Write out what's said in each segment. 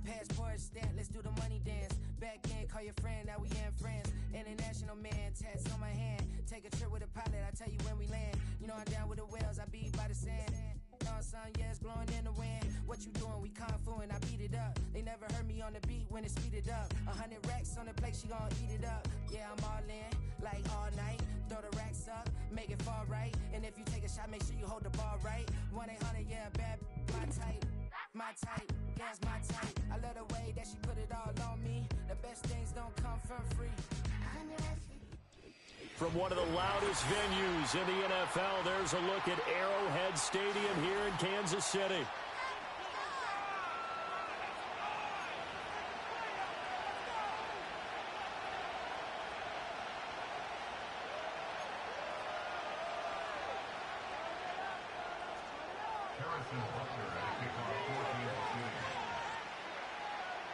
Passport stamp, let's do the money dance. Back in, call your friend, now we in France. International man, tats on my hand. Take a trip with a pilot, I tell you when we land. You know I'm down with the whales, I be by the sand. Sun, yeah, it's blowing in the wind. What you doing? We kung fu and I beat it up. They never heard me on the beat when it speeded up. 100 racks on the plate, she gon' eat it up. Yeah, I'm all in, like all night. Throw the racks up, make it fall right. And if you take a shot, make sure you hold the ball right. 1-800, yeah, bad, my type. My type, yeah, it's my type. I love the way that she put it all on me. The best things don't come from free. From one of the loudest venues in the NFL, there's a look at Arrowhead Stadium here in Kansas City.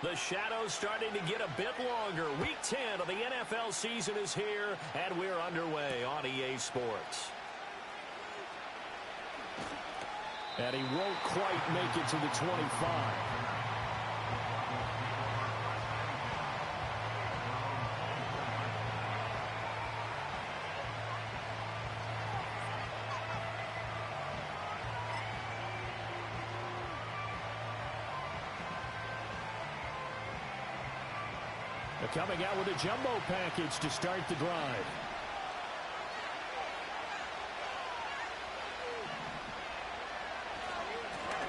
The shadow's starting to get a bit longer. Week 10 of the NFL season is here, and we're underway on EA Sports. And he won't quite make it to the 25. Coming out with a jumbo package to start the drive.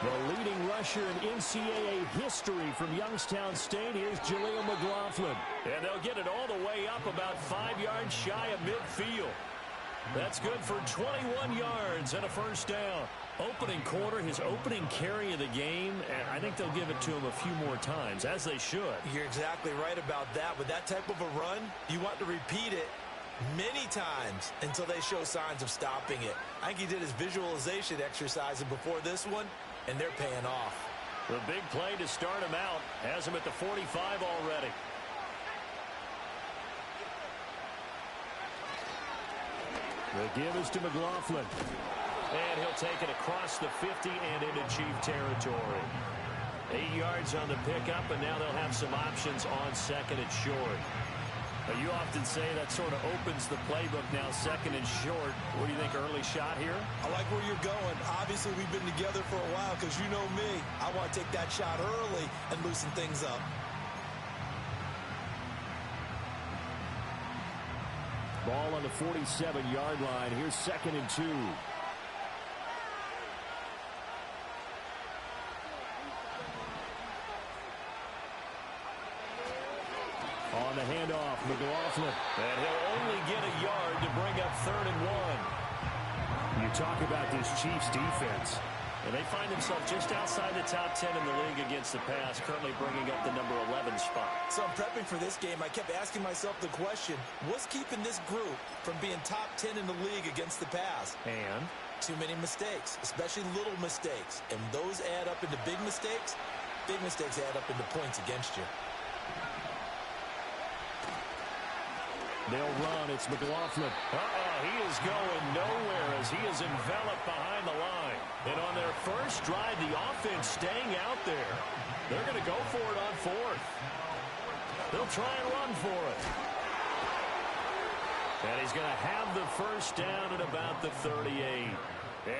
The leading rusher in NCAA history from Youngstown State. Here's Jaleel McLaughlin. And they'll get it all the way up about 5 yards shy of midfield. That's good for 21 yards and a first down. Opening quarter, his opening carry of the game, and I think they'll give it to him a few more times, as they should. You're exactly right about that. With that type of a run, you want to repeat it many times until they show signs of stopping it. I think he did his visualization exercising before this one, and they're paying off. The big play to start him out has him at the 45 already. The give is to McLaughlin. And he'll take it across the 50 and into Chief territory. 8 yards on the pickup, and now they'll have some options on second and short. But you often say that sort of opens the playbook now, second and short. What do you think, early shot here? I like where you're going. Obviously, we've been together for a while because you know me. I want to take that shot early and loosen things up. Ball on the 47-yard line. Here's second and 2. On the handoff, McLaughlin. And he'll only get a yard to bring up 3rd and 1. You talk about this Chiefs defense. And they find themselves just outside the top 10 in the league against the pass, currently bringing up the number 11 spot. So I'm prepping for this game. I kept asking myself the question, what's keeping this group from being top 10 in the league against the pass? And? Too many mistakes, especially little mistakes. And those add up into big mistakes. Big mistakes add up into points against you. They'll run. It's McLaughlin. He is going nowhere as he is enveloped behind the line. And on their first drive, the offense staying out there. They're going to go for it on 4th. They'll try and run for it. And he's going to have the first down at about the 38.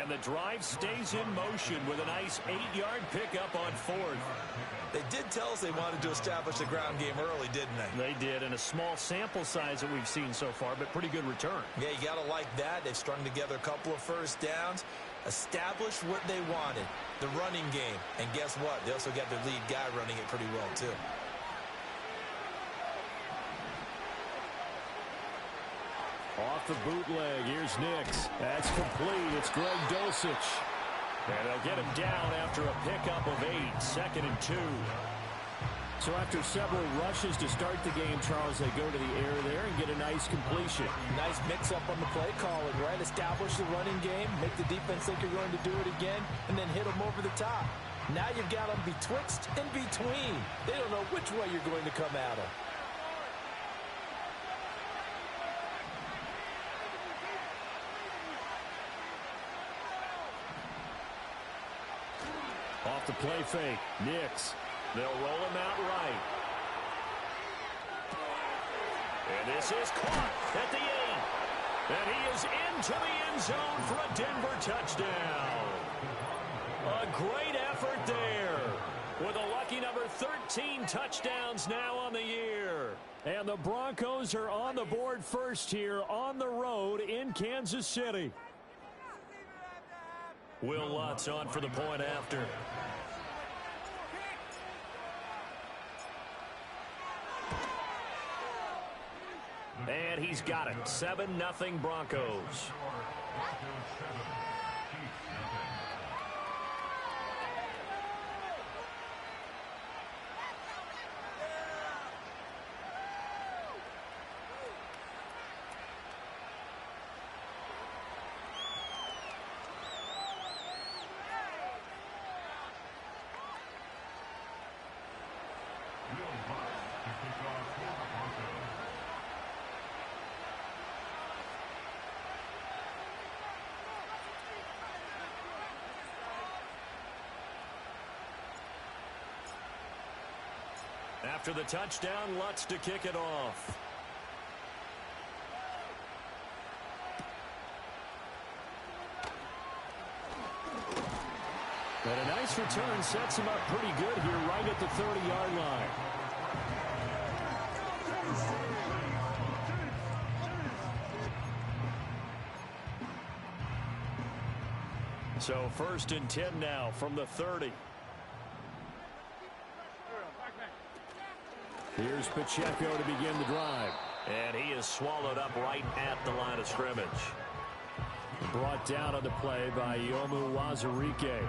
And the drive stays in motion with a nice 8-yard pickup on 4th. They did tell us they wanted to establish the ground game early, didn't they? They did, and a small sample size that we've seen so far, but pretty good return. Yeah, you got to like that. They've strung together a couple of first downs, established what they wanted, the running game. And guess what? They also got their lead guy running it pretty well, too. Off the bootleg, here's Nix. That's complete. It's Greg Dulcich. And they'll get him down after a pickup of 8, 2nd and 2. So after several rushes to start the game, Charles, they go to the air there and get a nice completion. Nice mix-up on the play calling, right? Establish the running game, make the defense think you're going to do it again, and then hit them over the top. Now you've got them betwixt and between. They don't know which way you're going to come at them. Off the play fake. Nix. They'll roll him out right. And this is caught at the 8. And he is into the end zone for a Denver touchdown. A great effort there. With a lucky number 13 touchdowns now on the year. And the Broncos are on the board first here on the road in Kansas City. Will Lutz on for the point after. And he's got it. 7-0 Broncos. After the touchdown, Lutz to kick it off. And a nice return sets him up pretty good here right at the 30-yard line. So 1st and 10 now from the 30. Here's Pacheco to begin the drive. And he is swallowed up right at the line of scrimmage. Brought down on the play by Yomu Wazirike.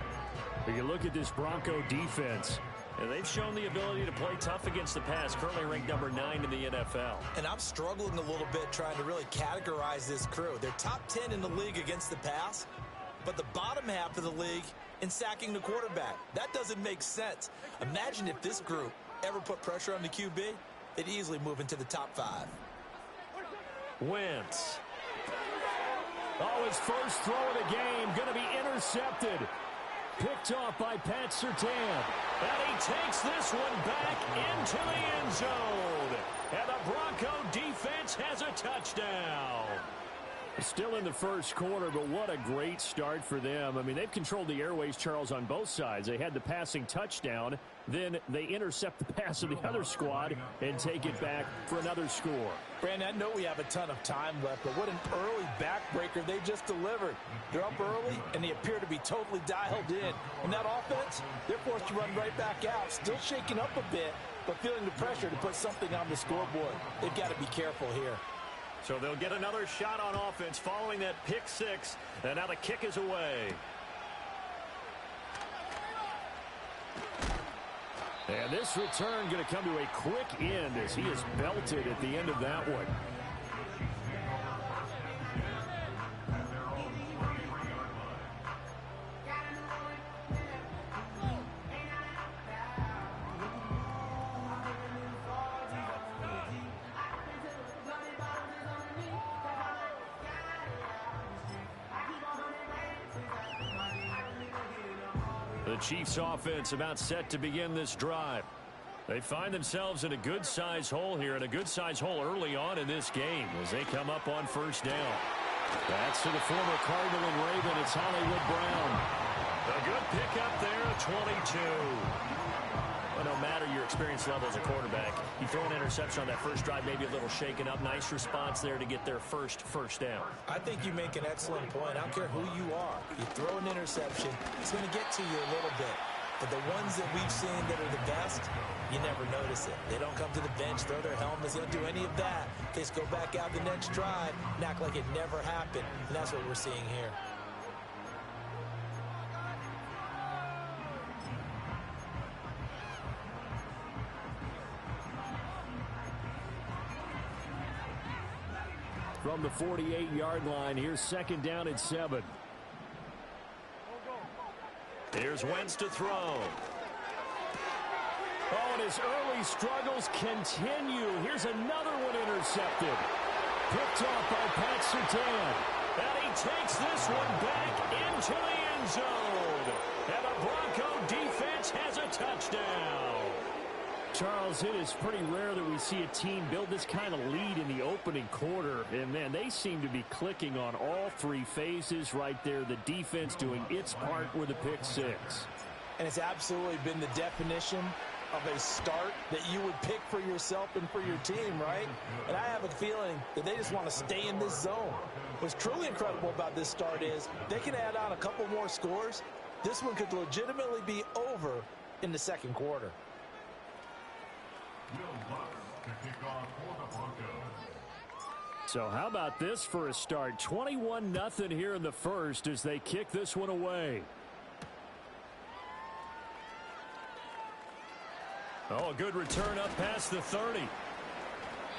You look at this Bronco defense, and they've shown the ability to play tough against the pass, currently ranked number 9 in the NFL. And I'm struggling a little bit trying to really categorize this crew. They're top 10 in the league against the pass, but the bottom half of the league in sacking the quarterback. That doesn't make sense. Imagine if this group ever put pressure on the QB, they'd easily move into the top 5. Wentz. Oh, his first throw of the game going to be intercepted. Picked off by Pat Surtain. And he takes this one back into the end zone. And the Bronco defense has a touchdown. Still in the first quarter, but what a great start for them. I mean, they've controlled the airways, Charles, on both sides. They had the passing touchdown. Then they intercept the pass of the other squad and take it back for another score. Brandon, I know we have a ton of time left, but what an early backbreaker they just delivered. They're up early, and they appear to be totally dialed in. And that offense, they're forced to run right back out, still shaking up a bit, but feeling the pressure to put something on the scoreboard. They've got to be careful here. So they'll get another shot on offense following that pick 6. And now the kick is away. And this return going to come to a quick end as he is belted at the end of that one. The Chiefs offense about set to begin this drive. They find themselves in a good-sized hole here, and a good-sized hole early on in this game as they come up on first down. That's to the former Cardinal and Raven. It's Hollywood Brown. A good pickup there, 22. Well, no matter your experience level as a quarterback, you throw an interception on that first drive, maybe a little shaken up. Nice response there to get their first down. I think you make an excellent point. I don't care who you are. You throw an interception, it's going to get to you a little bit. But the ones that we've seen that are the best, you never notice it. They don't come to the bench, throw their helmets. They don't do any of that. They just go back out the next drive and act like it never happened. And that's what we're seeing here. From the 48-yard line, here's 2nd down and 7. Here's Wentz to throw. Oh, and his early struggles continue. Here's another one intercepted. Picked off by Pat Surtain. And he takes this one back into the end zone. And the Bronco defense has a touchdown. Charles, it is pretty rare that we see a team build this kind of lead in the opening quarter. And, man, they seem to be clicking on all three phases right there. The defense doing its part with a pick six. And it's absolutely been the definition of a start that you would pick for yourself and for your team, right? And I have a feeling that they just want to stay in this zone. What's truly incredible about this start is they can add on a couple more scores. This one could legitimately be over in the second quarter. So how about this for a start? 21-0 here in the first as they kick this one away. Oh, a good return up past the 30.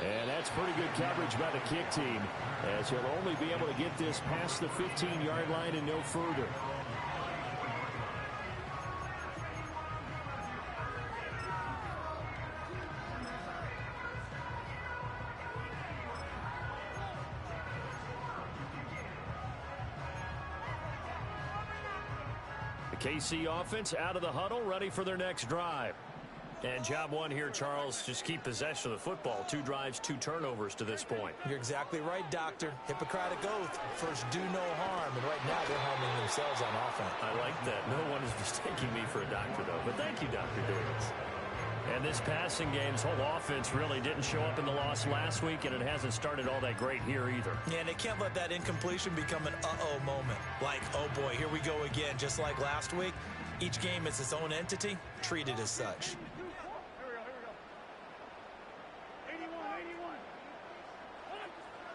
And that's pretty good coverage by the kick team, as he'll only be able to get this past the 15-yard line and no further. The KC offense out of the huddle, ready for their next drive. And job one here, Charles, just keep possession of the football. 2 drives, 2 turnovers to this point. You're exactly right, Doctor. Hippocratic oath. First, do no harm. And right now, they're harming themselves on offense. I like that. No one is mistaking me for a doctor, though. But thank you, Dr. Davis. And this passing game's whole offense really didn't show up in the loss last week, and it hasn't started all that great here either. Yeah, and they can't let that incompletion become an uh-oh moment. Like, oh, boy, here we go again. Just like last week, each game is its own entity, treated as such.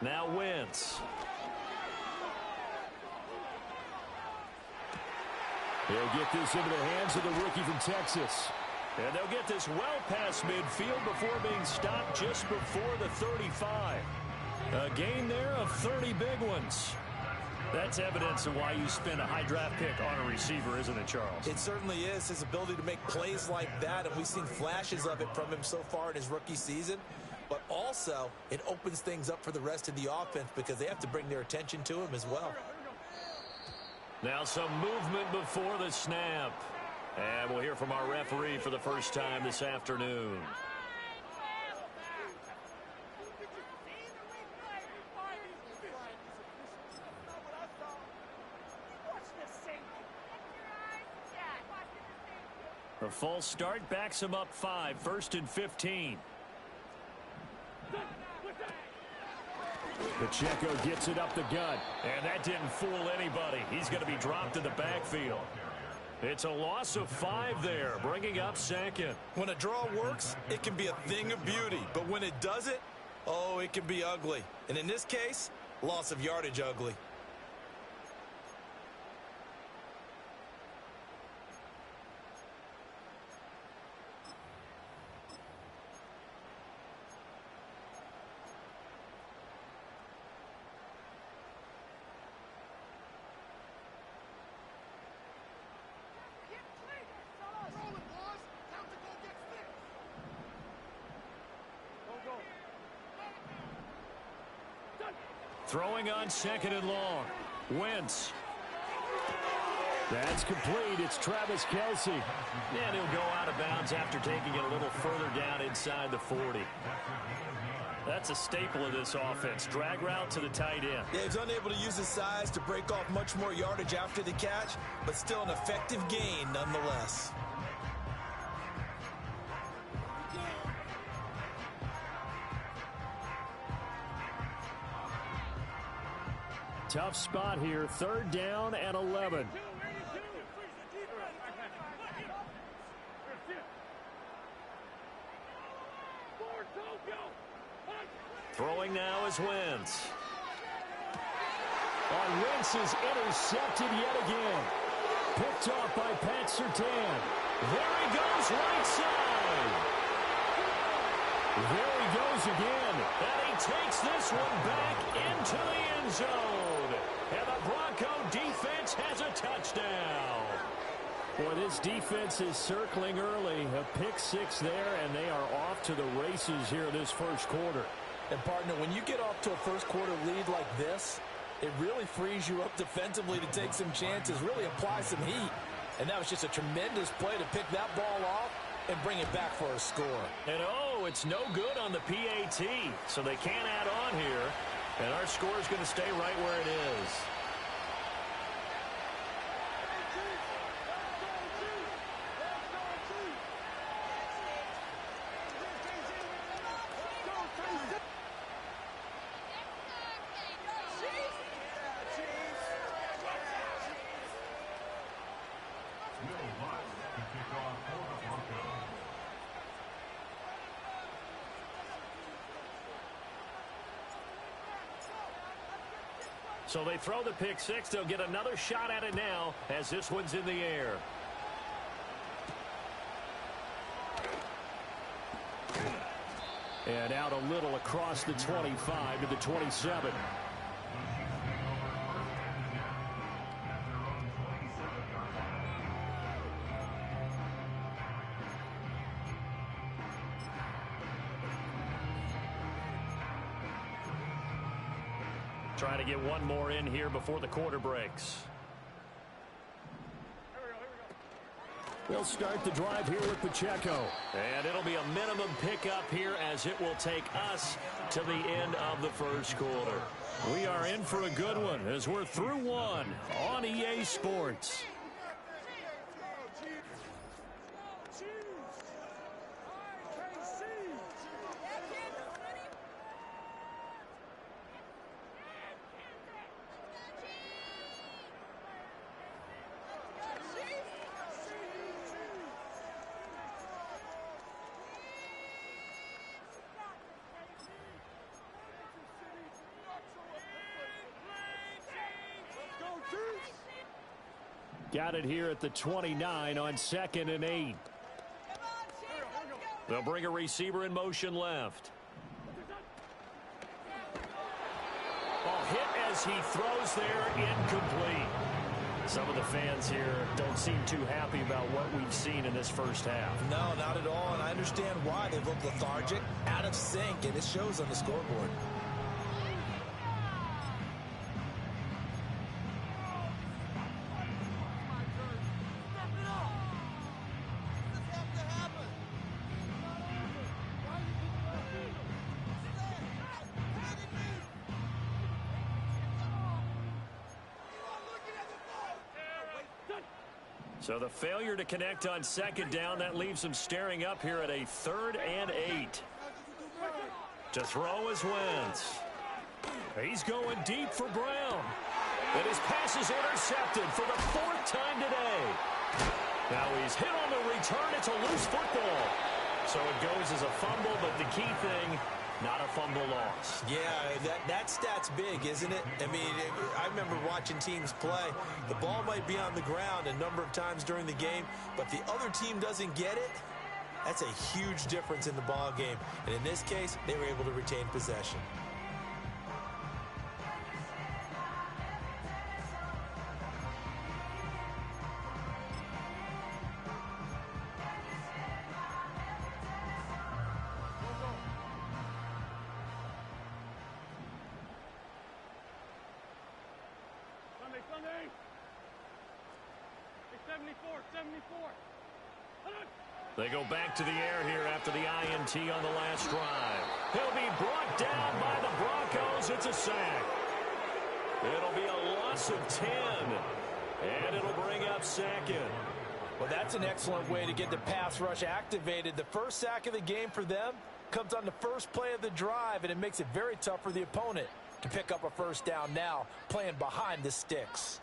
Now Wentz. They'll get this into the hands of the rookie from Texas. And they'll get this well past midfield before being stopped just before the 35. A gain there of 30 big ones. That's evidence of why you spend a high draft pick on a receiver, isn't it, Charles? It certainly is. His ability to make plays like that, and we've seen flashes of it from him so far in his rookie season. But also, it opens things up for the rest of the offense because they have to bring their attention to him as well. Now some movement before the snap. And we'll hear from our referee for the first time this afternoon. A false start backs him up 5, 1st and 15. Pacheco gets it up the gut, and that didn't fool anybody. He's going to be dropped in the backfield. It's a loss of 5 there, bringing up 2nd. When a draw works, it can be a thing of beauty. But when it doesn't, oh, it can be ugly. And in this case, loss of yardage ugly. Throwing on 2nd and long. Wentz. That's complete. It's Travis Kelce. And he'll go out of bounds after taking it a little further down inside the 40. That's a staple of this offense. Drag route to the tight end. Yeah, he's unable to use his size to break off much more yardage after the catch, but still an effective gain nonetheless. Tough spot here. 3rd down and 11. Throwing now is Wentz. On Wentz is intercepted yet again. Picked off by Pat Surtain. There he goes right side. There he goes again. And he takes this one back into the end zone. And the Bronco defense has a touchdown. Boy, this defense is circling early. A pick 6 there, and they are off to the races here this first quarter. And, partner, when you get off to a first quarter lead like this, it really frees you up defensively to take some chances, really apply some heat. And that was just a tremendous play to pick that ball off and bring it back for a score. And oh, it's no good on the PAT, so they can't add on here. And our score is going to stay right where it is. So they throw the pick six. They'll get another shot at it now as this one's in the air. And out a little across the 25 to the 27. Trying to get one more in here before the quarter breaks. They'll start the drive here with Pacheco. And it'll be a minimum pickup here as it will take us to the end of the first quarter. We are in for a good one as we're through one on EA Sports. Got it here at the 29 on 2nd and 8. They'll bring a receiver in motion left. Ball hit as he throws there, incomplete. Some of the fans here don't seem too happy about what we've seen in this first half. No, not at all, and I understand why. They look lethargic, out of sync, and it shows on the scoreboard. So the failure to connect on 2nd down, that leaves them staring up here at a 3rd and 8. To throw is Wentz. He's going deep for Brown. And his pass is intercepted for the 4th time today. Now he's hit on the return. It's a loose football. So it goes as a fumble, but the key thing, not a fumble loss. Yeah, that stat's big, isn't it? I mean, I remember watching teams play. The ball might be on the ground a number of times during the game, but the other team doesn't get it. That's a huge difference in the ball game. And in this case, they were able to retain possession. They go back to the air here after the INT on the last drive. He'll be brought down by the Broncos. It's a sack. It'll be a loss of 10. And it'll bring up 2nd. Well, that's an excellent way to get the pass rush activated. The first sack of the game for them comes on the first play of the drive, and it makes it very tough for the opponent to pick up a first down now, playing behind the sticks.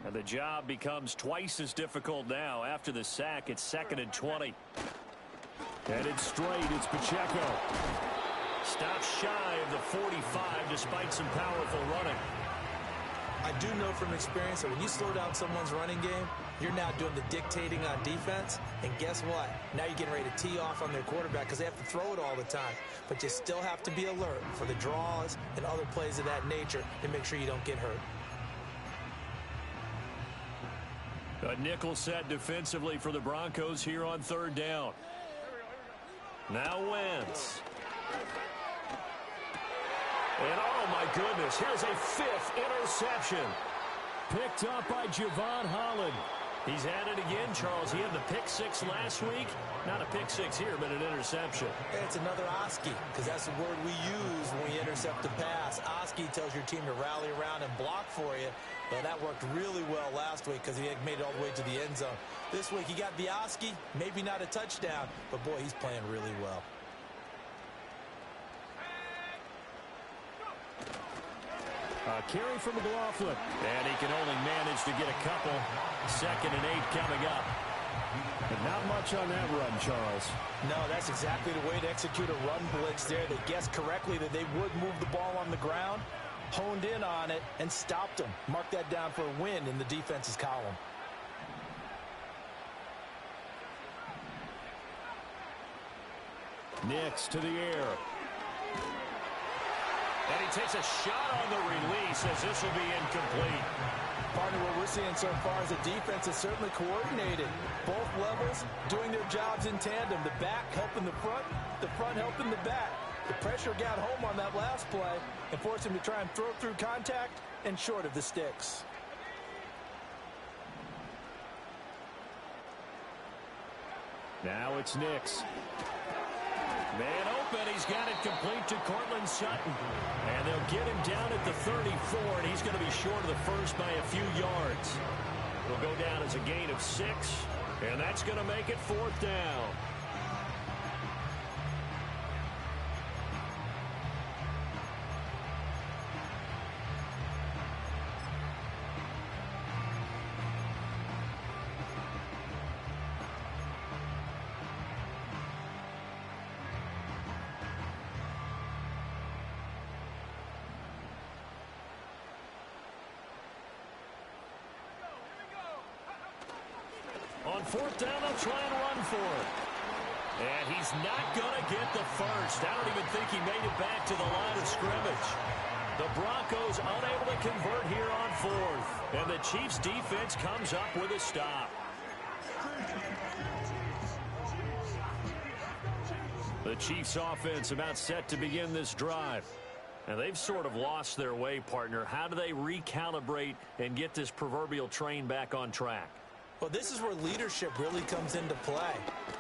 And the job becomes twice as difficult now. After the sack, it's 2nd and 20. And it's straight. It's Pacheco. Stops shy of the 45 despite some powerful running. I do know from experience that when you slow down someone's running game, you're now doing the dictating on defense. And guess what? Now you're getting ready to tee off on their quarterback because they have to throw it all the time. But you still have to be alert for the draws and other plays of that nature to make sure you don't get hurt. A nickel set defensively for the Broncos here on 3rd down. Now Wentz. And oh my goodness, here's a 5th interception. Picked up by Javon Holland. He's at it again, Charles. He had the pick six last week. Not a pick six here, but an interception. It's another Oski, because that's the word we use when we intercept a pass. Oski tells your team to rally around and block for you. Well, that worked really well last week because he had made it all the way to the end zone. This week he got the Oski, maybe not a touchdown, but boy, he's playing really well. A carry from McLaughlin. And he can only manage to get a couple. 2nd and 8 coming up. But not much on that run, Charles. No, that's exactly the way to execute a run blitz there. They guessed correctly that they would move the ball on the ground, honed in on it, and stopped them. Mark that down for a win in the defense's column. Nix to the air. And he takes a shot on the release as this will be incomplete. Partner, what we're seeing so far is the defense is certainly coordinated. Both levels doing their jobs in tandem. The back helping the front helping the back. The pressure got home on that last play and forced him to try and throw through contact and short of the sticks. Now it's Nix. Man open, he's got it complete to Cortland Sutton. And they'll get him down at the 34, and he's going to be short of the first by a few yards. It'll go down as a gain of 6, and that's going to make it 4th down. On 4th down, they'll try and run for it. And he's not going to get the first. I don't even think he made it back to the line of scrimmage. The Broncos unable to convert here on 4th. And the Chiefs' defense comes up with a stop. The Chiefs' offense about set to begin this drive. And they've sort of lost their way, partner. How do they recalibrate and get this proverbial train back on track? Well, this is where leadership really comes into play.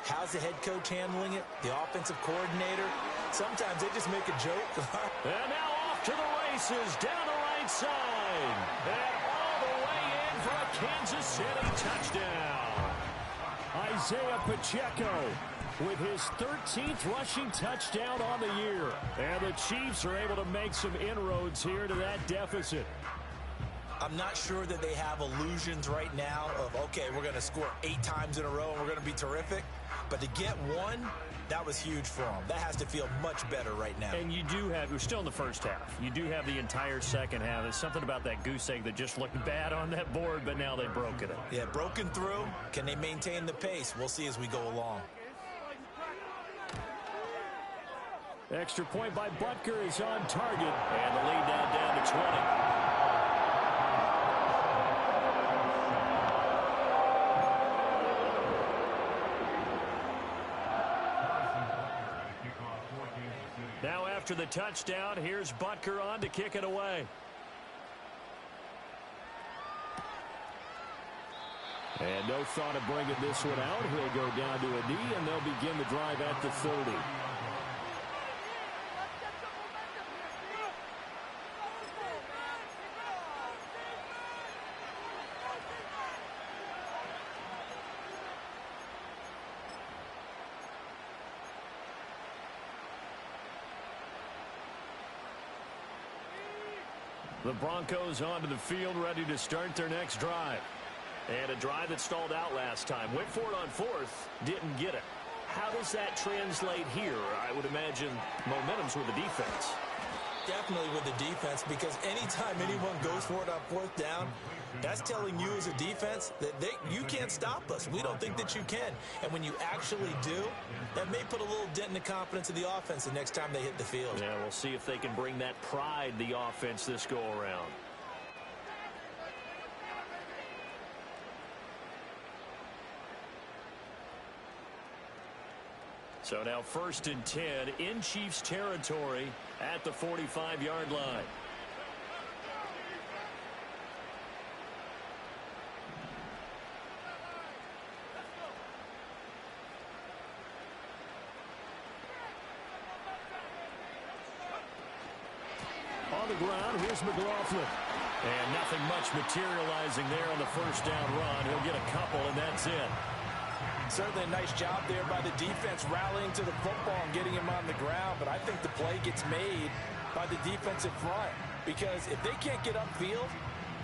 How's the head coach handling it? The offensive coordinator? Sometimes they just make a joke. And now off to the races, down the right side. And all the way in for a Kansas City touchdown. Isaiah Pacheco with his 13th rushing touchdown on the year. And the Chiefs are able to make some inroads here to that deficit. I'm not sure that they have illusions right now of, okay, we're going to score 8 times in a row and we're going to be terrific. But to get one, that was huge for them. That has to feel much better right now. And you do have, you're still in the first half. You do have the entire second half. There's something about that goose egg that just looked bad on that board, but now they've broken it. Yeah, broken through. Can they maintain the pace? We'll see as we go along. Extra point by Butker is on target. And the lead now down to 20. Now after the touchdown, here's Butker on to kick it away. And no thought of bringing this one out. He'll go down to a knee, and they'll begin the drive at the 30. The Broncos onto the field, ready to start their next drive. And a drive that stalled out last time. Went for it on 4th, didn't get it. How does that translate here? I would imagine momentum's with the defense. Definitely with the defense, because anytime anyone goes for it on 4th down, that's telling you as a defense that you can't stop us. We don't think that you can. And when you actually do, that may put a little dent in the confidence of the offense the next time they hit the field. Yeah, we'll see if they can bring that pride, the offense, this go-around. So now 1st and 10 in Chiefs territory at the 45-yard line. ground. Here's McLaughlin. And nothing much materializing there on the first down run. He'll get a couple, and that's it. Certainly a nice job there by the defense rallying to the football and getting him on the ground. But I think the play gets made by the defensive front. Because if they can't get upfield,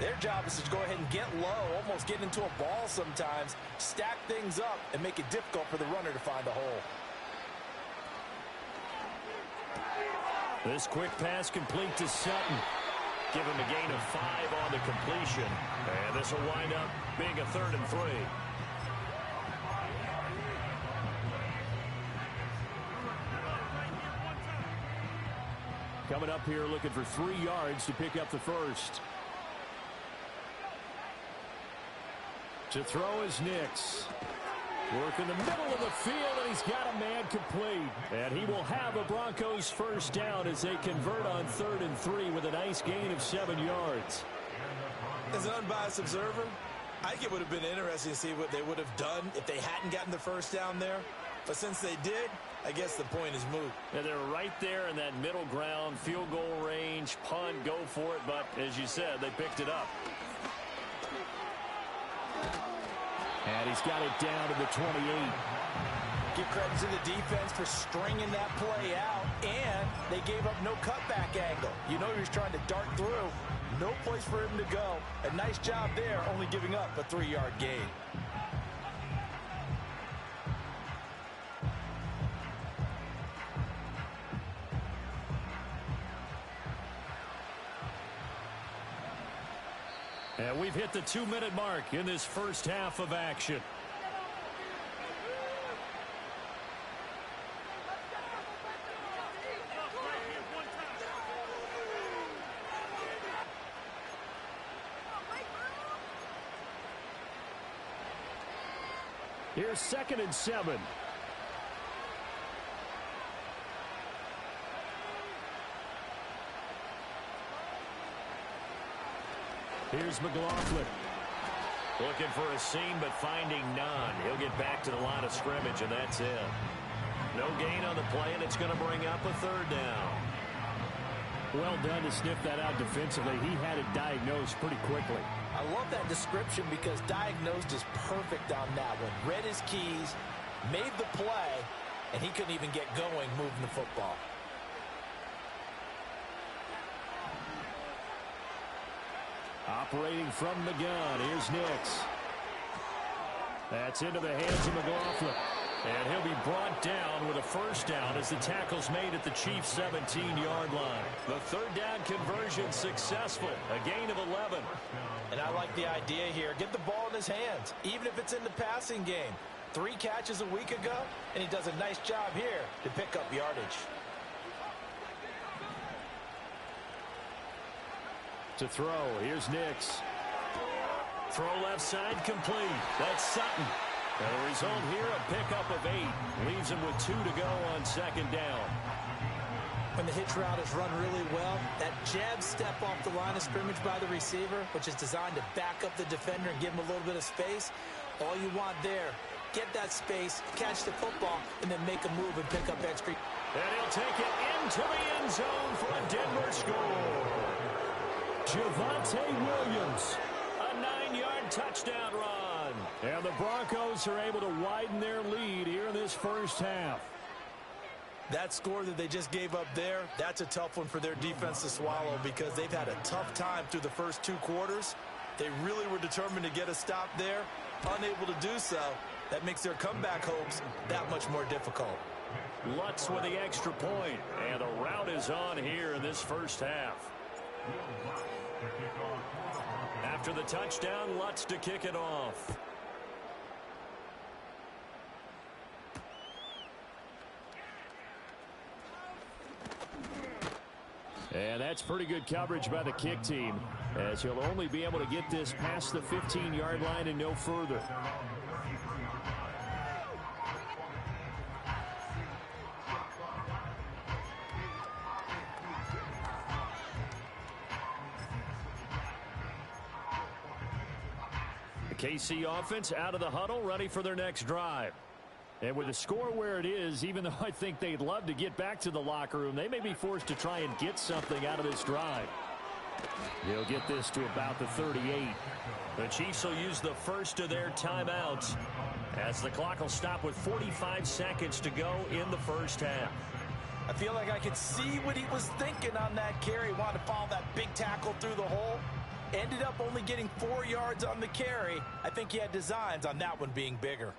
their job is to go ahead and get low, almost get into a ball sometimes, stack things up, and make it difficult for the runner to find a hole. This quick pass complete to Sutton. Give him a gain of 5 on the completion. And this will wind up being a 3rd and 3. Coming up here looking for 3 yards to pick up the first. To throw is Nix. Work in the middle of the field, and he's got a man complete. And he will have a Broncos first down as they convert on 3rd and 3 with a nice gain of 7 yards. As an unbiased observer, I think it would have been interesting to see what they would have done if they hadn't gotten the first down there. But since they did, I guess the point is moot. And they're right there in that middle ground, field goal range, punt, go for it. But as you said, they picked it up. And he's got it down to the 28. Give credit to the defense for stringing that play out, and they gave up no cutback angle. You know he was trying to dart through. No place for him to go. A nice job there, only giving up a 3-yard gain. And we've hit the 2-minute mark in this first half of action. Here's 2nd and 7. Here's McLaughlin. Looking for a seam, but finding none. He'll get back to the line of scrimmage, and that's it. No gain on the play, and it's going to bring up a 3rd down. Well done to sniff that out defensively. He had it diagnosed pretty quickly. I love that description because diagnosed is perfect on that one. Read his keys, made the play, and he couldn't even get going moving the football. Operating from the gun, here's Nix. That's into the hands of McLaughlin. And he'll be brought down with a first down as the tackle's made at the Chiefs' 17-yard line. The 3rd down conversion successful, a gain of 11. And I like the idea here. Get the ball in his hands, even if it's in the passing game. 3 catches a week ago, and he does a nice job here to pick up yardage. To throw, here's Nix. Throw left side complete. That's Sutton. And the result here, a pickup of 8. Leaves him with 2 to go on 2nd down. When the hitch route is run really well, that jab step off the line of scrimmage by the receiver, which is designed to back up the defender and give him a little bit of space, all you want there, get that space, catch the football, and then make a move and pick up extra. And he'll take it into the end zone for a Denver score. Javonte Williams. A 9-yard touchdown run. And the Broncos are able to widen their lead here in this first half. That score that they just gave up there, that's a tough one for their defense to swallow because they've had a tough time through the first 2 quarters. They really were determined to get a stop there, unable to do so. That makes their comeback hopes that much more difficult. Lutz with the extra point, and the route is on here in this first half. After the touchdown, Lutz to kick it off. And that's pretty good coverage by the kick team, as he'll only be able to get this past the 15-yard line and no further. The KC offense out of the huddle, ready for their next drive. And with the score where it is, even though I think they'd love to get back to the locker room, they may be forced to try and get something out of this drive. He'll get this to about the 38. The Chiefs will use the first of their timeouts as the clock will stop with 45 seconds to go in the first half. I feel like I could see what he was thinking on that carry. Wanted to follow that big tackle through the hole. Ended up only getting 4 yards on the carry. I think he had designs on that one being bigger.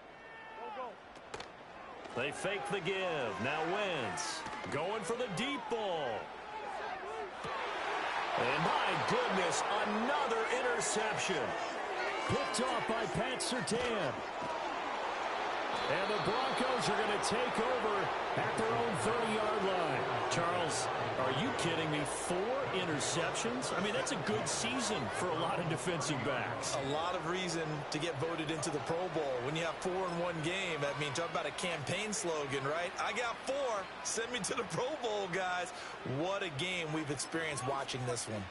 They fake the give. Now Wentz going for the deep ball. And my goodness, another interception. Picked off by Pat Surtain. And the Broncos are going to take over at their own 30-yard line. Charles, are you kidding me? 4 interceptions? I mean, that's a good season for a lot of defensive backs. A lot of reason to get voted into the Pro Bowl. When you have 4 in one game, I mean, talk about a campaign slogan, right? I got 4. Send me to the Pro Bowl, guys. What a game we've experienced watching this one.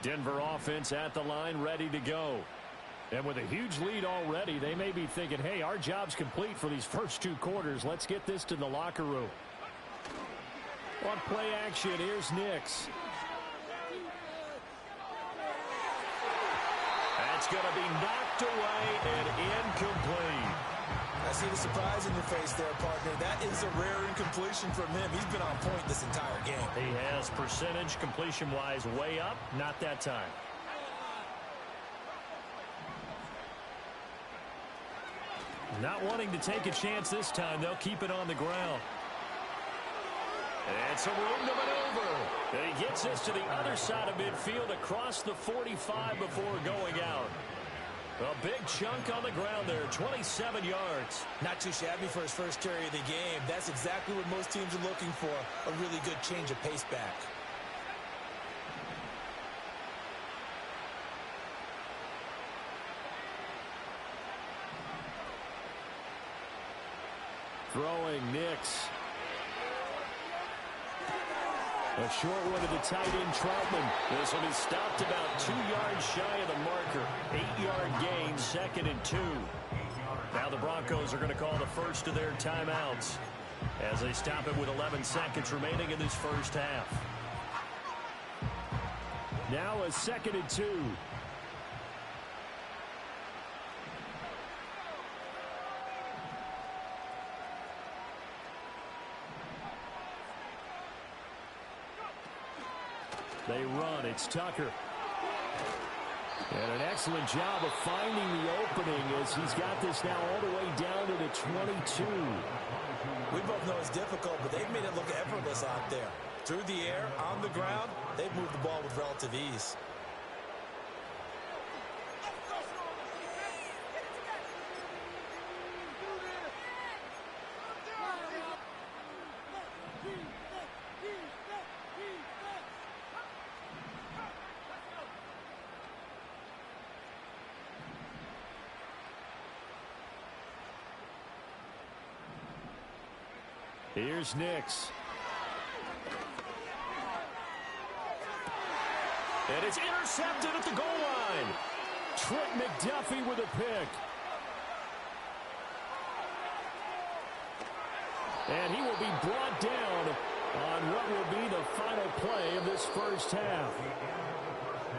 Denver offense at the line, ready to go. And with a huge lead already, they may be thinking, hey, our job's complete for these first 2 quarters. Let's get this to the locker room. On play action, here's Nix. That's going to be knocked away and incomplete. I see the surprise in your face there, partner. That is a rare incompletion from him. He's been on point this entire game. He has percentage completion-wise way up. Not that time. Not wanting to take a chance this time. They'll keep it on the ground. And some room to maneuver. And he gets this to the other side of midfield across the 45 before going out. A big chunk on the ground there, 27 yards. Not too shabby for his first carry of the game. That's exactly what most teams are looking for, a really good change of pace back. Throwing Nix. A short one to the tight end, Troutman. This will be stopped about 2 yards shy of the marker. 8-yard gain, 2nd and 2. Now the Broncos are going to call the first of their timeouts as they stop it with 11 seconds remaining in this first half. Now a 2nd and 2. They run. It's Tucker. And an excellent job of finding the opening as he's got this now all the way down to the 22. We both know it's difficult, but they've made it look effortless out there. Through the air, on the ground, they've moved the ball with relative ease. Here's Nix. And it's intercepted at the goal line. Trent McDuffie with a pick. And he will be brought down on what will be the final play of this first half.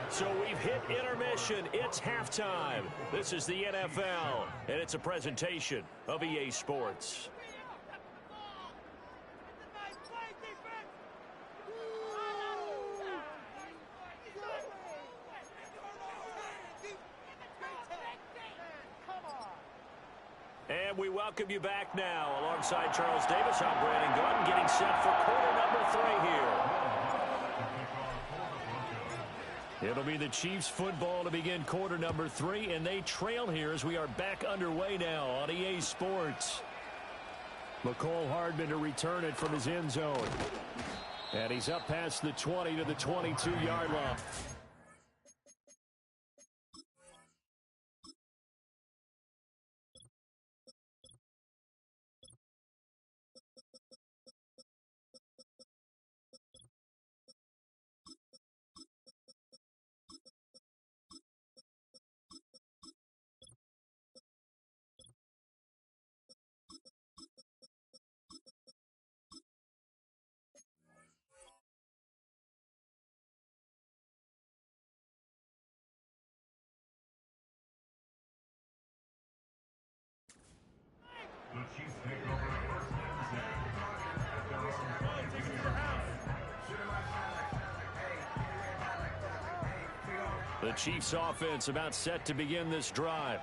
So we've hit intermission. It's halftime. This is the NFL, and it's a presentation of EA Sports. And we welcome you back now. Alongside Charles Davis, I'm Brandon Gordon, getting set for quarter number 3 here. It'll be the Chiefs football to begin quarter number 3, and they trail here as we are back underway now on EA Sports. McCole Hardman to return it from his end zone. And he's up past the 20 to the 22-yard line. The Chiefs offense about set to begin this drive.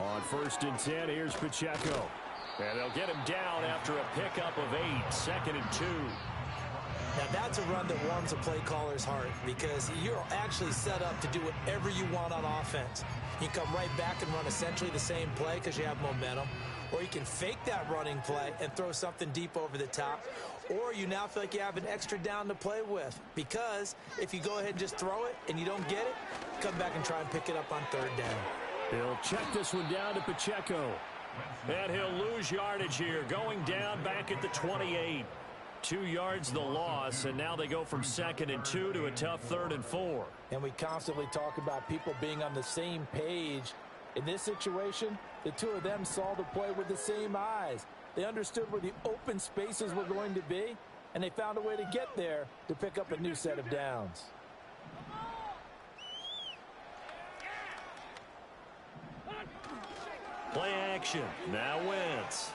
On 1st and 10, here's Pacheco. And they'll get him down after a pickup of 8, 2nd and 2. Now that's a run that warms a play caller's heart because you're actually set up to do whatever you want on offense. You can come right back and run essentially the same play because you have momentum. Or you can fake that running play and throw something deep over the top. Or you now feel like you have an extra down to play with. Because if you go ahead and just throw it and you don't get it, come back and try and pick it up on 3rd down. He'll check this one down to Pacheco. And he'll lose yardage here, going down back at the 28. 2 yards the loss, and now they go from 2nd and 2 to a tough 3rd and 4. And we constantly talk about people being on the same page. In this situation, the two of them saw the play with the same eyes. They understood where the open spaces were going to be, and they found a way to get there to pick up a new set of downs. Play action. Now Wentz.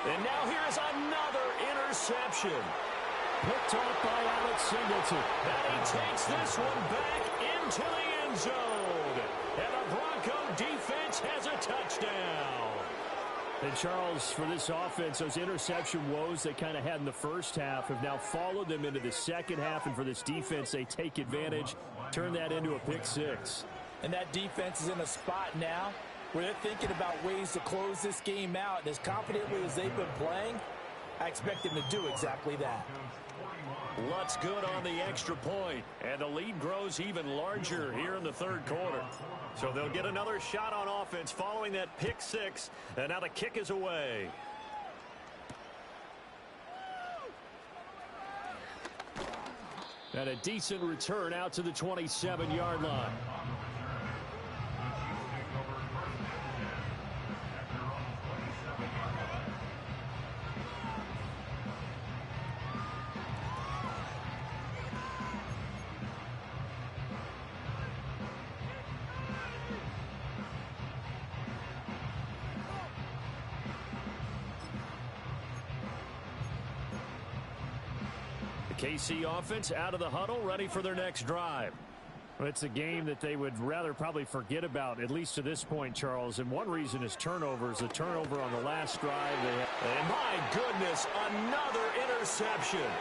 And now here's another interception. Picked off by Alex Singleton. And he takes this one back into the end zone. And the Bronco defense has a touchdown. And Charles, for this offense, those interception woes they kind of had in the first half have now followed them into the second half. And for this defense, they take advantage, turn that into a pick 6. And that defense is in a spot now where they're thinking about ways to close this game out. And as confidently as they've been playing, I expect them to do exactly that. Lutz good on the extra point, and the lead grows even larger here in the 3rd quarter. So they'll get another shot on offense following that pick 6, and now the kick is away. And a decent return out to the 27-yard line. KC offense out of the huddle, ready for their next drive. Well, it's a game that they would rather probably forget about, at least to this point, Charles. And one reason is turnovers. A turnover on the last drive. And my goodness, another interception.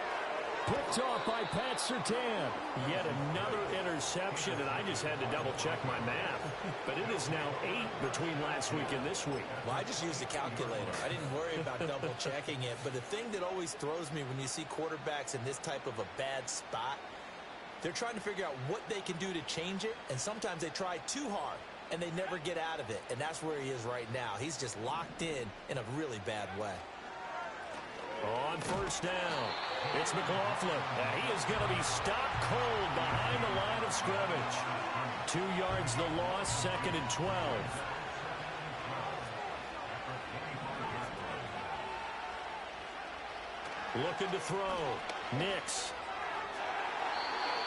Picked off by Pat Surtain. Yet another interception, and I just had to double-check my math. But it is now 8 between last week and this week. Well, I just used a calculator. I didn't worry about double-checking it. But the thing that always throws me when you see quarterbacks in this type of a bad spot, they're trying to figure out what they can do to change it, and sometimes they try too hard, and they never get out of it. And that's where he is right now. He's just locked in a really bad way. On 1st down, it's McLaughlin. And he is going to be stopped cold behind the line of scrimmage. 2 yards the loss, 2nd and 12. Looking to throw. Nix.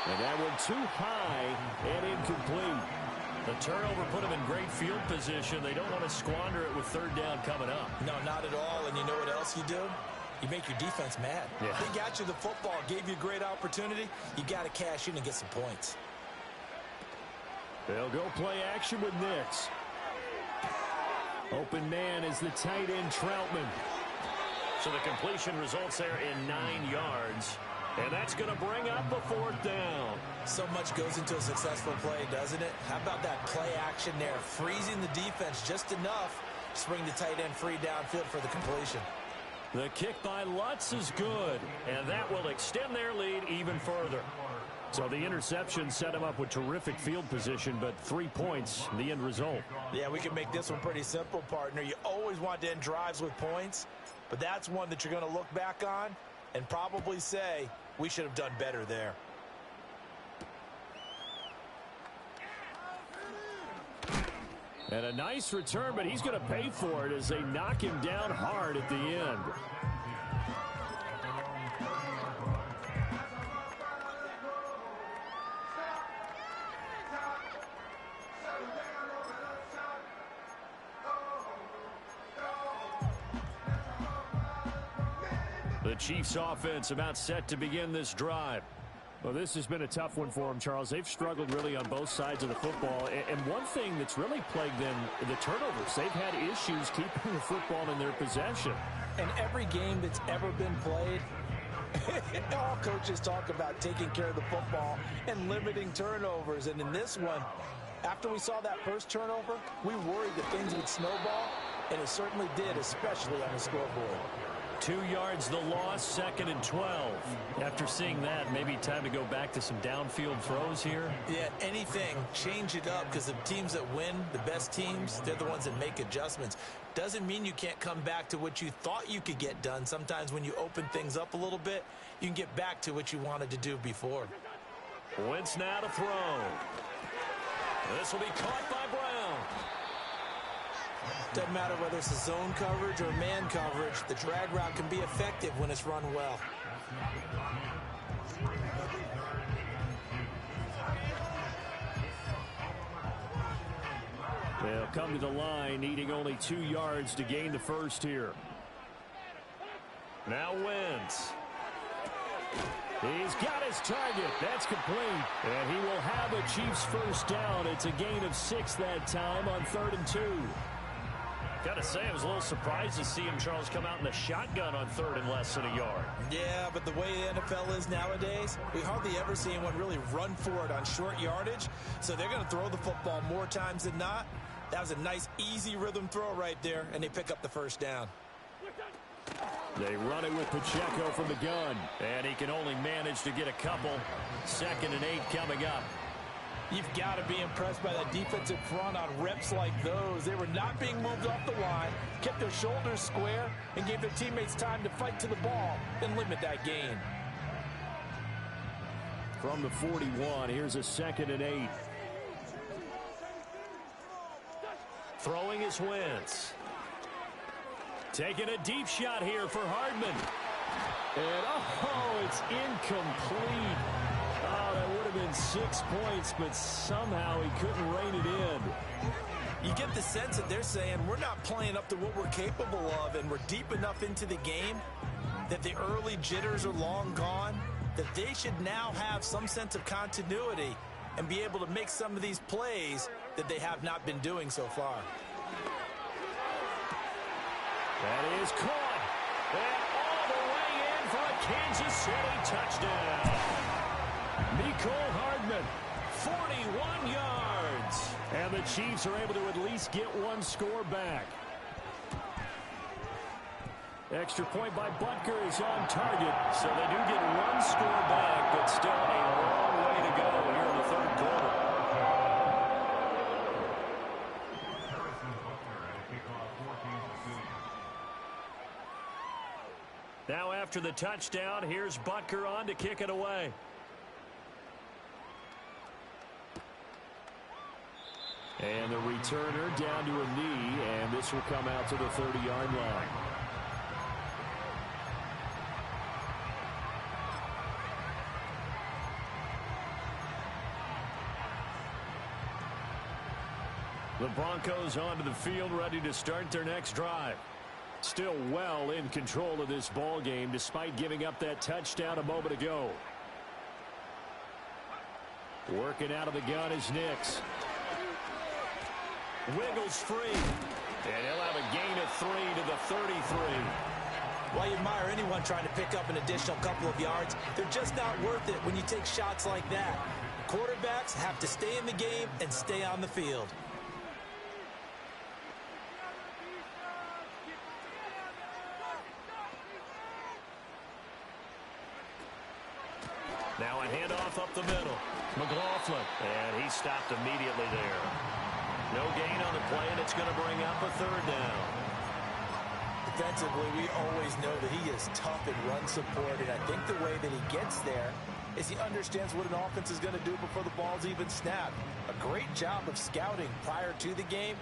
And that one too high and incomplete. The turnover put them in great field position. They don't want to squander it with 3rd down coming up. No, not at all. And you know what else you do? You make your defense mad. Yeah. They got you the football, gave you a great opportunity. You got to cash in and get some points. They'll go play action with Nix. Open man is the tight end Troutman. So the completion results there in 9 yards. And that's going to bring up a 4th down. So much goes into a successful play, doesn't it? How about that play action there? Freezing the defense just enough to spring the tight end free downfield for the completion. The kick by Lutz is good, and that will extend their lead even further. So the interception set him up with terrific field position, but 3 points, the end result. Yeah, we can make this one pretty simple, partner. You always want to end drives with points, but that's one that you're going to look back on and probably say, we should have done better there. And a nice return, but he's going to pay for it as they knock him down hard at the end. The Chiefs offense about set to begin this drive. Well, this has been a tough one for them, Charles. They've struggled really on both sides of the football. And one thing that's really plagued them, the turnovers. They've had issues keeping the football in their possession. And every game that's ever been played, all coaches talk about taking care of the football and limiting turnovers. And in this one, after we saw that first turnover, we worried that things would snowball, and it certainly did, especially on the scoreboard. 2 yards the loss, 2nd and 12. After seeing that, maybe time to go back to some downfield throws here. Yeah, anything. Change it up, because the teams that win, the best teams, they're the ones that make adjustments. Doesn't mean you can't come back to what you thought you could get done. Sometimes when you open things up a little bit, you can get back to what you wanted to do before. Wentz now to throw. This will be caught by Brown. Doesn't matter whether it's a zone coverage or man coverage, the drag route can be effective when it's run well. They'll come to the line, needing only 2 yards to gain the first here. Now Wentz. He's got his target. That's complete. And he will have a Chiefs first down. It's a gain of 6 that time on 3rd and 2. Got to say, I was a little surprised to see him, Charles, come out in the shotgun on 3rd and less than a yard. Yeah, but the way the NFL is nowadays, we hardly ever see anyone really run for it on short yardage. So they're going to throw the football more times than not. That was a nice, easy rhythm throw right there, and they pick up the first down. They run it with Pacheco from the gun. And he can only manage to get a couple. 2nd and 8 coming up. You've got to be impressed by that defensive front on reps like those. They were not being moved off the line, kept their shoulders square, and gave their teammates time to fight to the ball and limit that gain. From the 41, here's a 2nd and 8. Throwing is Wentz. Taking a deep shot here for Hardman. And, it's incomplete. Oh, that would have been 6 points, but somehow he couldn't rein it in. You get the sense that they're saying we're not playing up to what we're capable of, and we're deep enough into the game that the early jitters are long gone, that they should now have some sense of continuity and be able to make some of these plays that they have not been doing so far. That is caught. And all the way in for a Kansas City touchdown. Mecole Hardman, 41 yards. And the Chiefs are able to at least get one score back. Extra point by Butker is on target. So they do get one score back, but still a long way to go here in the 3rd quarter. Now after the touchdown, here's Butker on to kick it away. And the returner down to a knee, and this will come out to the 30-yard line. The Broncos onto the field, ready to start their next drive. Still well in control of this ball game, despite giving up that touchdown a moment ago. Working out of the gun is Nix. Wiggles free. And he'll have a gain of 3 to the 33. While you admire anyone trying to pick up an additional couple of yards, they're just not worth it when you take shots like that. Quarterbacks have to stay in the game and stay on the field. Now a handoff up the middle. McLaughlin. And he stopped immediately there. No gain on the play, and it's going to bring up a 3rd down. Defensively, we always know that he is tough in run support, and I think the way that he gets there is he understands what an offense is going to do before the ball's even snapped. A great job of scouting prior to the game,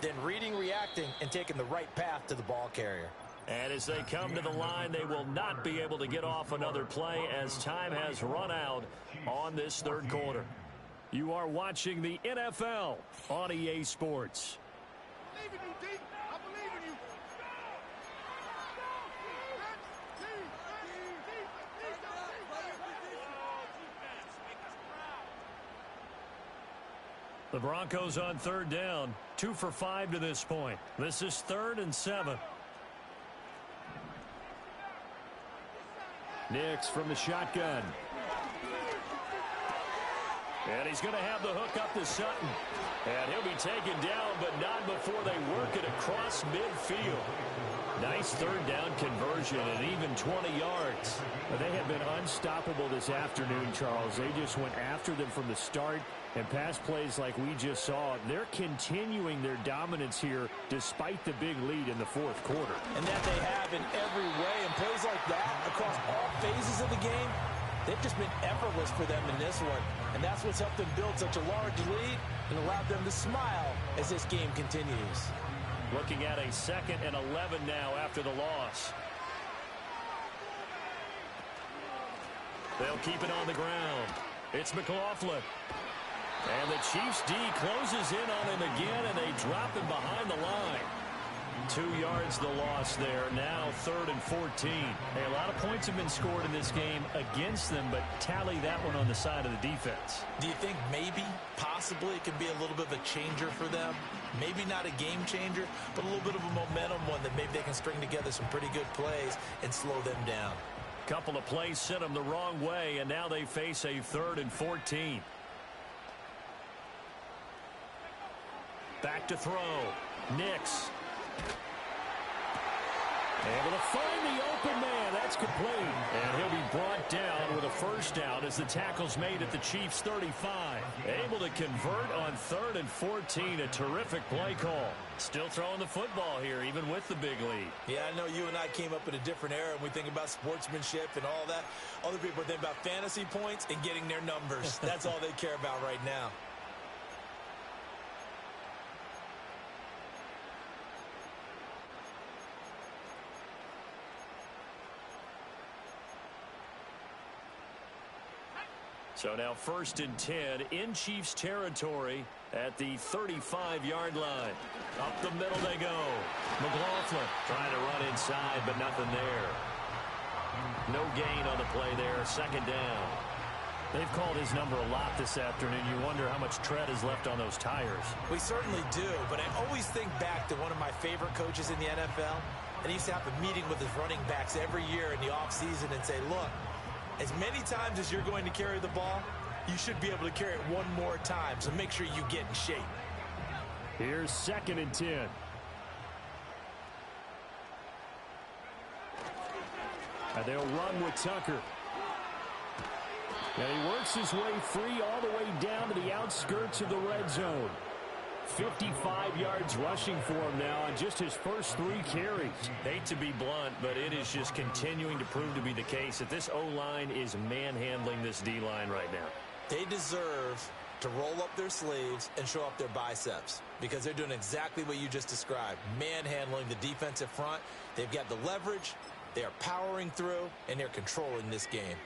then reading, reacting, and taking the right path to the ball carrier. And as they come to the line, they will not be able to get off another play as time has run out on this 3rd quarter. You are watching the NFL on EA Sports. I believe in you, D. I believe in you. The Broncos on third down, 2 for 5 to this point. This is 3rd and 7. Nix from the shotgun. And he's going to have the hook up to Sutton. And he'll be taken down, but not before they work it across midfield. Nice third down conversion and even 20 yards. They have been unstoppable this afternoon, Charles. They just went after them from the start, and pass plays like we just saw. They're continuing their dominance here despite the big lead in the fourth quarter. And that they have in every way. And plays like that across all phases of the game, they've just been effortless for them in this one. And that's what's helped them build such a large lead and allowed them to smile as this game continues. Looking at a 2nd and 11 now after the loss. They'll keep it on the ground. It's McLaughlin. And the Chiefs D closes in on him again, and they drop him behind the line. 2 yards the loss there. Now 3rd and 14. Hey, a lot of points have been scored in this game against them, but tally that one on the side of the defense. Do you think maybe, possibly, it could be a little bit of a changer for them? Maybe not a game changer, but a little bit of a momentum one that maybe they can string together some pretty good plays and slow them down. Couple of plays sent them the wrong way, and now they face a 3rd and 14. Back to throw. Nix. Able to find the open man. That's complete. And he'll be brought down with a first down as the tackle's made at the Chiefs' 35. Able to convert on 3rd and 14. A terrific play call. Still throwing the football here, even with the big lead. Yeah, I know you and I came up in a different era, and we think about sportsmanship and all that. Other people think about fantasy points and getting their numbers. That's all they care about right now. So now 1st and 10 in Chiefs territory at the 35-yard line. Up the middle they go. McLaughlin trying to run inside, but nothing there. No gain on the play there. 2nd down. They've called his number a lot this afternoon. You wonder how much tread is left on those tires. We certainly do, but I always think back to one of my favorite coaches in the NFL, and he used to have a meeting with his running backs every year in the offseason and say, look, as many times as you're going to carry the ball, you should be able to carry it one more time, so make sure you get in shape. Here's 2nd and 10. And they'll run with Tucker. And he works his way free all the way down to the outskirts of the red zone. 55 yards rushing for him now on just his first 3 carries. Hate to be blunt, but it is just continuing to prove to be the case that this O-line is manhandling this D-line right now. They deserve to roll up their sleeves and show up their biceps because they're doing exactly what you just described, manhandling the defensive front. They've got the leverage, they are powering through, and they're controlling this game.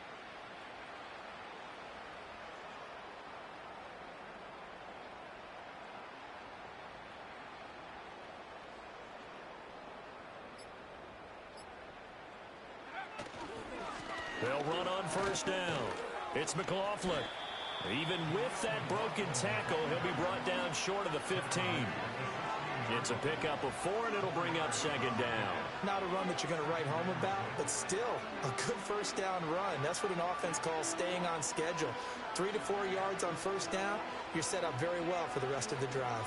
They'll run on 1st down. It's McLaughlin. Even with that broken tackle, he'll be brought down short of the 15. It's a pickup of 4, and it'll bring up 2nd down. Not a run that you're going to write home about, but still a good 1st down run. That's what an offense calls staying on schedule. 3 to 4 yards on 1st down, you're set up very well for the rest of the drive.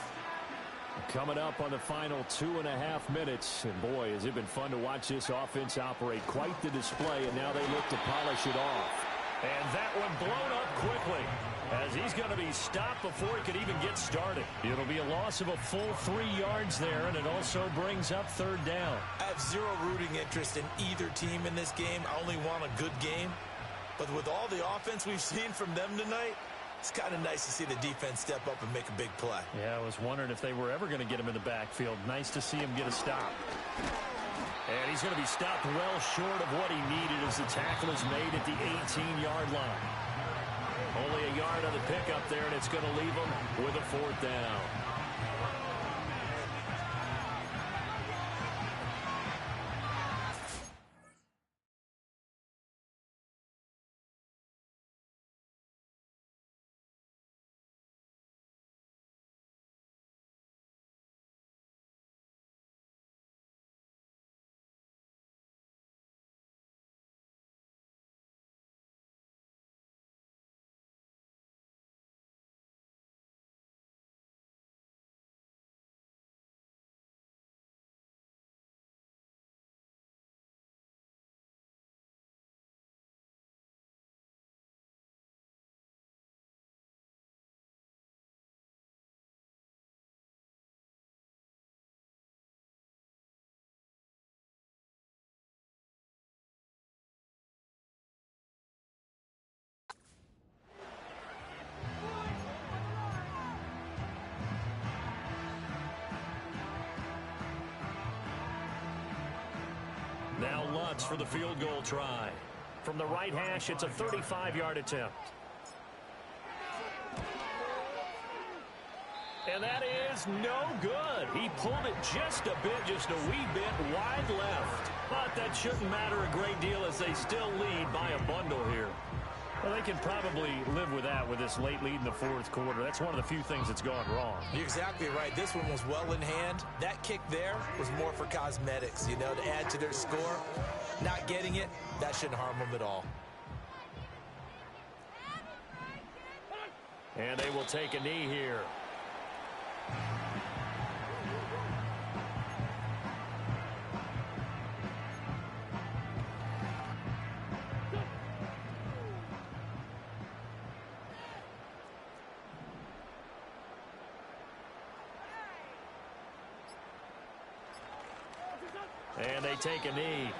Coming up on the final 2.5 minutes. And boy, has it been fun to watch this offense operate. Quite the display, and now they look to polish it off. And that one blown up quickly as he's going to be stopped before he could even get started. It'll be a loss of a full 3 yards there, and it also brings up 3rd down. I have zero rooting interest in either team in this game. I only want a good game. But with all the offense we've seen from them tonight, it's kind of nice to see the defense step up and make a big play. Yeah, I was wondering if they were ever going to get him in the backfield. Nice to see him get a stop. And he's going to be stopped well short of what he needed as the tackle is made at the 18-yard line. Only a yard on the pickup there, and it's going to leave him with a 4th down. shots for the field goal try. From the right hash, it's a 35-yard attempt. And that is no good. He pulled it just a wee bit wide left. But that shouldn't matter a great deal as they still lead by a bundle here. Well, they can probably live with that with this late lead in the fourth quarter. That's one of the few things that's gone wrong. You're exactly right. This one was well in hand. That kick there was more for cosmetics, you know, to add to their score. Not getting it, that shouldn't harm them at all. And they will take a knee here. And they take a knee.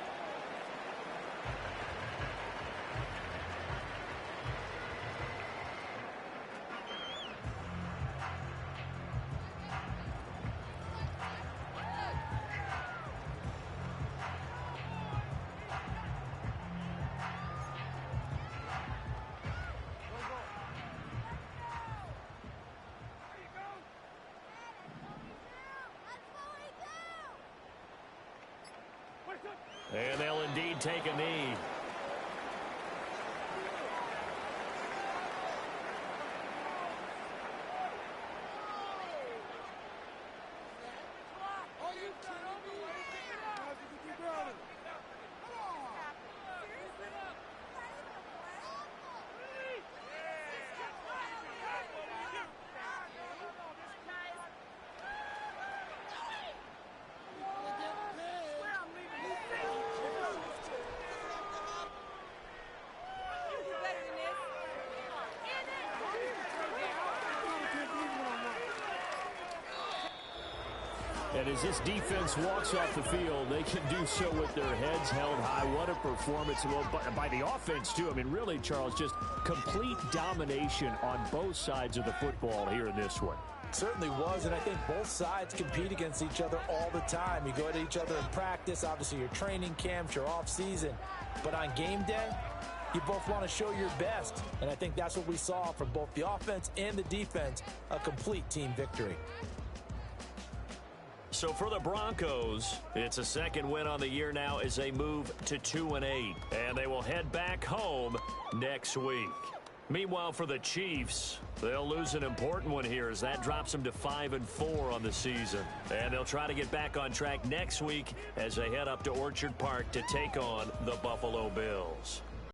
And they'll indeed take a knee. And as this defense walks off the field, they can do so with their heads held high. What a performance. Well, by the offense, too. I mean, really, Charles, just complete domination on both sides of the football here in this one. Certainly was, and I think both sides compete against each other all the time. You go at each other in practice, obviously your training camps, your off-season. But on game day, you both want to show your best. And I think that's what we saw from both the offense and the defense, a complete team victory. So for the Broncos, it's a second win on the year now as they move to 2-8. And they will head back home next week. Meanwhile, for the Chiefs, they'll lose an important one here as that drops them to 5-4 on the season. And they'll try to get back on track next week as they head up to Orchard Park to take on the Buffalo Bills.